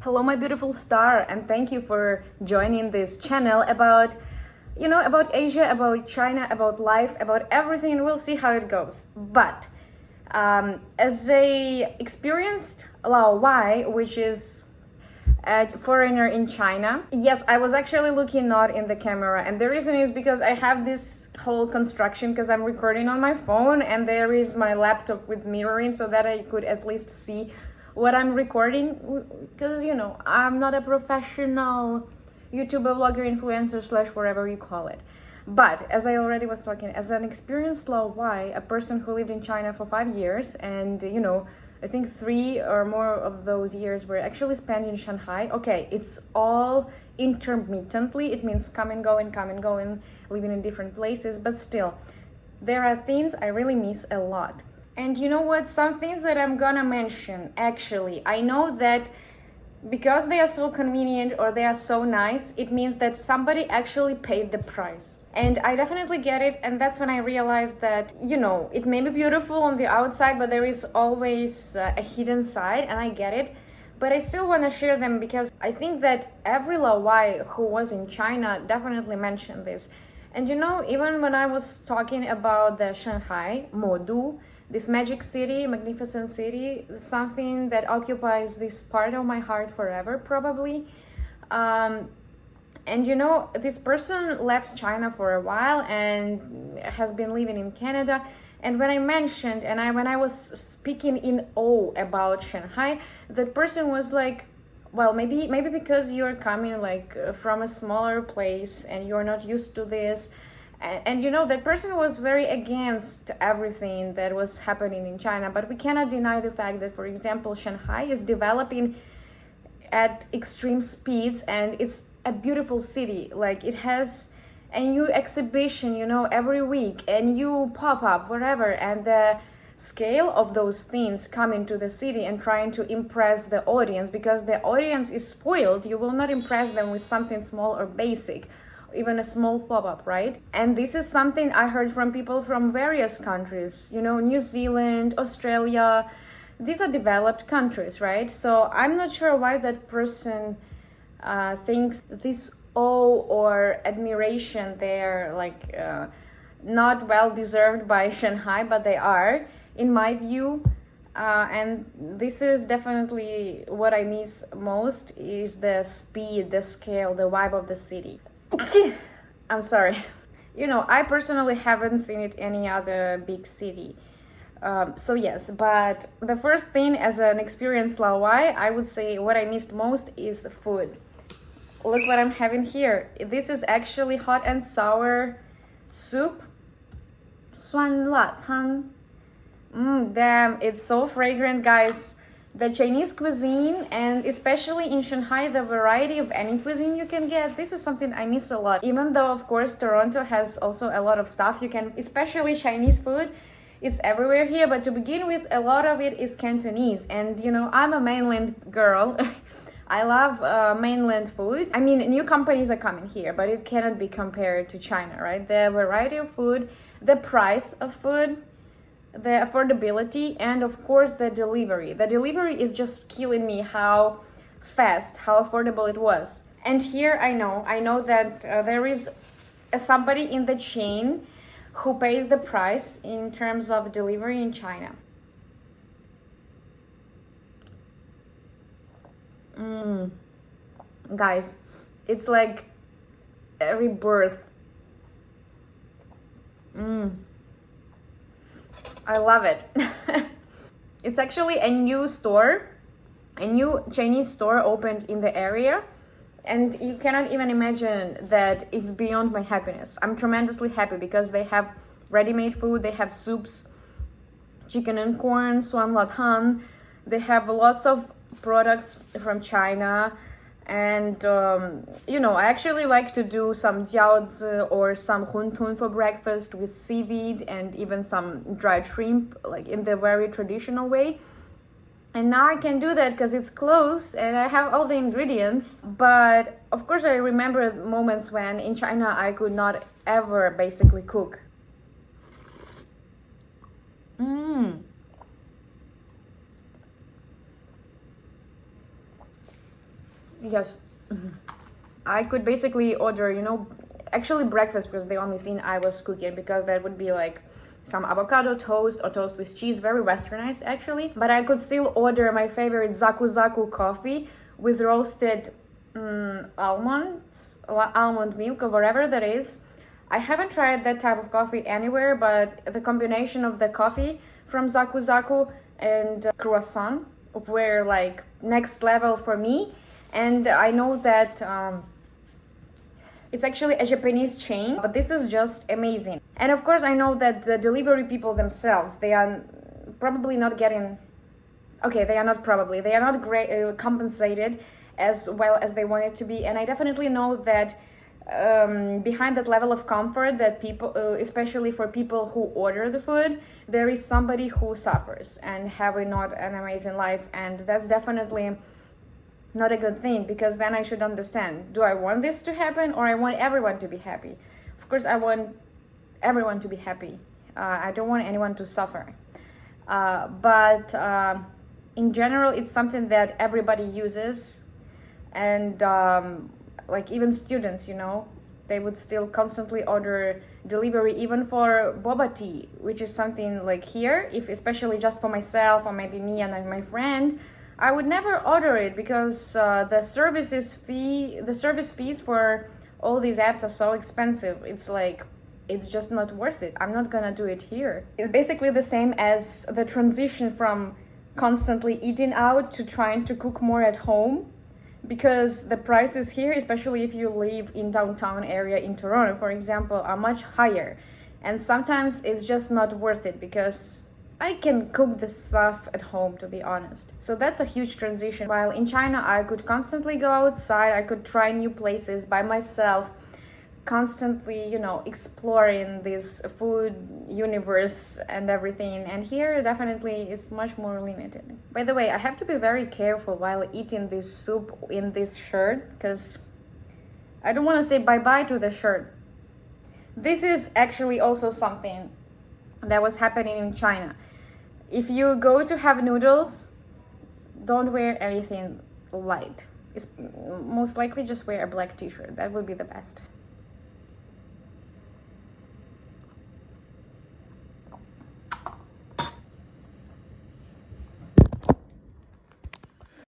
Hello, my beautiful star, and thank you for joining this channel about, about Asia, about China, about life, about everything, and we'll see how it goes. But as a experienced Lao Wai, which is a foreigner in China, yes, I was actually looking not in the camera, and the reason is because I have this whole construction because I'm recording on my phone, and there is my laptop with mirroring so that I could at least see what I'm recording, because I'm not a professional YouTuber, vlogger, influencer slash whatever you call it. But as I already was talking, as an experienced Lao Wai, a person who lived in China for 5 years, and I think 3 or more of those years were actually spent in Shanghai. Okay, it's all intermittently. It means come and go, living in different places, but still, there are things I really miss a lot. And you know what? Some things that I'm gonna mention, actually, I know that because they are so convenient or they are so nice, it means that somebody actually paid the price. And I definitely get it. And that's when I realized that, it may be beautiful on the outside, but there is always a hidden side, and I get it. But I still want to share them because I think that every Lawai who was in China definitely mentioned this. And even when I was talking about the Shanghai, Modu, this magic city, magnificent city, something that occupies this part of my heart forever, probably. And this person left China for a while and has been living in Canada. And when I mentioned, when I was speaking in awe about Shanghai, that person was like, well, maybe because you're coming from a smaller place and you're not used to this. And that person was very against everything that was happening in China. But we cannot deny the fact that, for example, Shanghai is developing at extreme speeds, and it's a beautiful city. Like, it has a new exhibition, every week, a new pop-up, whatever. And the scale of those things coming to the city and trying to impress the audience, because the audience is spoiled. You will not impress them with something small or basic, even a small pop-up, right? And this is something I heard from people from various countries, New Zealand, Australia. These are developed countries, right? So I'm not sure why that person thinks this awe or admiration, they're not well deserved by Shanghai, but they are, in my view. And this is definitely what I miss most, is the speed, the scale, the vibe of the city. I'm sorry. I personally haven't seen it any other big city. So yes, but the first thing, as an experienced Lawai, I would say what I missed most is food. Look what I'm having here. This is actually hot and sour soup. 酸辣汤. Damn, it's so fragrant, guys. The Chinese cuisine, and especially in Shanghai, the variety of any cuisine you can get, this is something I miss a lot. Even though, of course, Toronto has also a lot of stuff you can, especially Chinese food, it's everywhere here. But to begin with, a lot of it is Cantonese. And, I'm a mainland girl. I love mainland food. I mean, new companies are coming here, but it cannot be compared to China, right? The variety of food, the price of food, the affordability, and of course the delivery. The delivery is just killing me, how fast, how affordable it was. And here I know that there is somebody in the chain who pays the price in terms of delivery in China. Guys, it's like a rebirth. I love it. It's actually a new store, a new Chinese store opened in the area, and you cannot even imagine that it's beyond my happiness. I'm tremendously happy because they have ready-made food, they have soups, chicken and corn, suan la tan. They have lots of products from China. And, I actually like to do some jiaozi or some huntun for breakfast with seaweed and even some dried shrimp, like in the very traditional way. And now I can do that because it's close and I have all the ingredients. But, of course, I remember moments when in China I could not ever basically cook. Mmm. Yes. I could basically order, you know, actually breakfast was the only thing I was cooking, because that would be like some avocado toast or toast with cheese, very westernized actually. But I could still order my favorite zaku zaku coffee with roasted almond milk or whatever that is. I haven't tried that type of coffee anywhere, but the combination of the coffee from zaku zaku and croissant were like next level for me. And I know that it's actually a Japanese chain, but this is just amazing. And of course, I know that the delivery people themselves, they are probably not getting, okay, they are not probably, they are not great, compensated as well as they want it to be. And I definitely know that behind that level of comfort that people, especially for people who order the food, there is somebody who suffers and having not an amazing life. And that's definitely not a good thing, because then I should understand, do I want this to happen, or I want everyone to be happy? Of course I want everyone to be happy. I don't want anyone to suffer, but in general it's something that everybody uses. And like even students, you know, they would still constantly order delivery even for boba tea, which is something like here, if especially just for myself or maybe me and my friend, I would never order it, because the service fees for all these apps are so expensive. It's like, it's just not worth it. I'm not gonna do it here. It's basically the same as the transition from constantly eating out to trying to cook more at home, because the prices here, especially if you live in downtown area in Toronto, for example, are much higher. And sometimes it's just not worth it, because I can cook this stuff at home, to be honest. So that's a huge transition. While in China, I could constantly go outside, I could try new places by myself, constantly, you know, exploring this food universe and everything. And here, definitely, it's much more limited. By the way, I have to be very careful while eating this soup in this shirt, because I don't want to say bye-bye to the shirt. This is actually also something that was happening in China. If you go to have noodles, don't wear anything light. It's most likely just wear a black t-shirt. That would be the best.